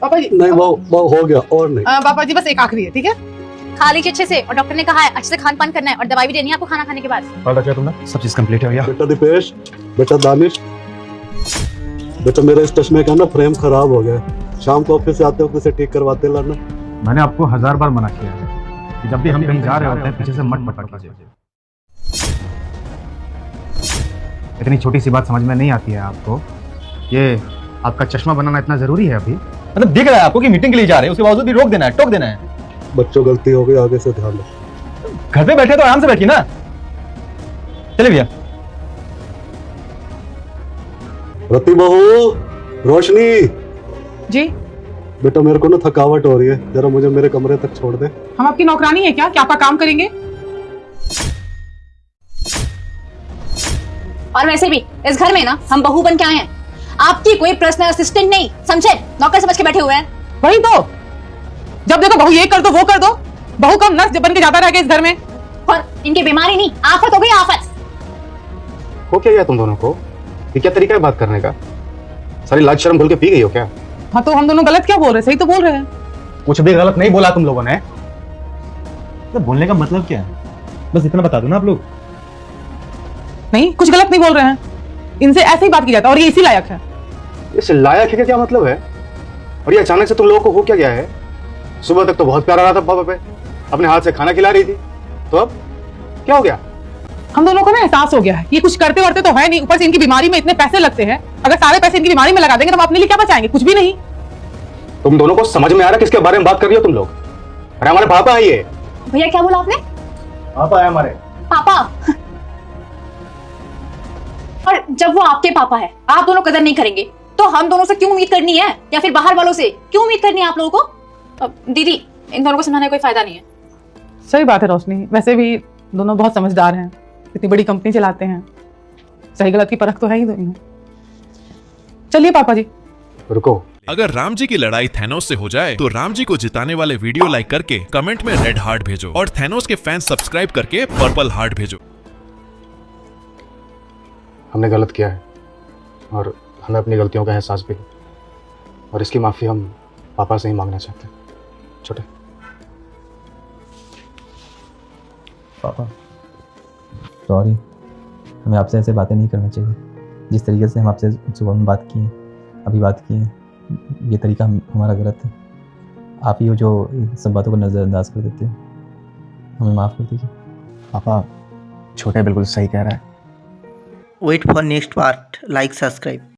पापा जी नहीं वो हो गया और नहीं। पापा जी बस एक आखिरी है, ठीक है? खा लीजिए अच्छे से, और डॉक्टर ने कहा है अच्छे से खान पान करना है और दवाई भी देनी है आपको खाना खाने के बाद। पढ़ रखा तुमने? सब चीज कंप्लीट हो गया। बेटा दीपेश, बेटा दानिश, बेटा मेरा इस चश्मे का ना फ्रेम खराब हो गया है। शाम को ऑफिस से आते हो इसे ठीक करवाते लाना। मैंने आपको 1000 बार मना किया है कि जब भी हम कहीं जा रहे होते हैं पीछे से मत पटक कीजिए। इतनी छोटी सी बात समझ में नहीं आती है आपको? ये आपका चश्मा बनाना इतना जरूरी है अभी? मतलब दिख रहा है आपको कि मीटिंग के लिए जा रहे हैं, उसके बावजूद भी रोक देना है, टोक देना है। बच्चों गलती हो गई, आगे से ध्यान रखो। घर पे बैठे तो आराम से बैठिए ना। चलिए भैया। रति बहू, रोशनी, जी बेटा मेरे को ना थकावट हो रही है, जरा मुझे मेरे कमरे तक छोड़ दे। हम आपकी नौकरानी है क्या कि आपका काम करेंगे? और वैसे भी इस घर में ना हम बहू बन के आए हैं, आपकी कोई पर्सनल असिस्टेंट नहीं, समझे? नौकर समझ के बैठे हुए हैं। वही तो, जब देखो बहू ये कर दो वो कर दो, बहू कम नर्स बन के जाता रह गया इस घर में। और इनकी बीमारी नहीं, आफत हो गई आफत। हो क्या गया तुम दोनों को? ये क्या तरीका है बात करने का? सारी लाज शर्म भूल के पी गई हो क्या? हाँ तो हम दोनों गलत क्या बोल रहे हैं? सही तो बोल रहे हैं। कुछ भी गलत नहीं बोला तुम लोगों ने। तो बोलने का मतलब क्या है? बस इतना बता दो ना आप लोग। नहीं, कुछ गलत नहीं बोल रहे हैं, इनसे ऐसे ही बात की जाता है और ये इसी लायक है। इस लायक है का क्या मतलब है? और ये अचानक से तुम लोगों को हो क्या गया है? सुबह तक तो बहुत प्यारा रहा था पापा पे, अपने हाथ से खाना खिला रही थी, तो अब क्या हो गया? हम दोनों को ना एहसास हो गया है, ये कुछ करते वर्ते तो है नहीं, ऊपर से इनकी बीमारी में इतने पैसे लगते हैं। अगर सारे पैसे इनकी बीमारी में लगा देंगे तो हम अपने लिए क्या बचाएंगे? कुछ भी नहीं। तुम दोनों को समझ में आ रहा है किसके बारे में बात कर रही हो तुम लोग? अरे हमारे पापा है ये। भैया क्या बोला आपने? पापा है हमारे। पापा? और जब वो आपके पापा है, आप दोनों कदर नहीं करेंगे तो हम दोनों से क्यों उम्मीद करनी है, या फिर बाहर वालों से क्यों उम्मीद करनी है आप लोगों को? दीदी, इन दोनों को समझाने का कोई फायदा नहीं है। सही बात है रोशनी, वैसे भी दोनों बहुत समझदार हैं, इतनी बड़ी कंपनी चलाते हैं, सही गलत की परख तो है ही दोनों। चलिए पापा जी। रुको, अगर राम जी की लड़ाई थैनोस से हो जाए तो राम जी को जिताने वाले वीडियो लाइक करके कमेंट में रेड हार्ट भेजो और थैनोस के फैंस सब्सक्राइब करके पर्पल हार्ट भेजो। हमने गलत किया है और हमें अपनी गलतियों का एहसास भी है, और इसकी माफी हम पापा से ही मांगना चाहते हैं। छोटे पापा सॉरी, हमें आपसे ऐसे बातें नहीं करना चाहिए। जिस तरीके से हम आपसे सुबह में बात किए, अभी बात किए, ये तरीका हमारा गलत है। आप ही हो जो इन सब बातों को नज़रअंदाज कर देते हो, हमें माफ़ कर दीजिए। पापा, छोटे बिल्कुल सही कह रहा है। Wait for next part. Like, subscribe.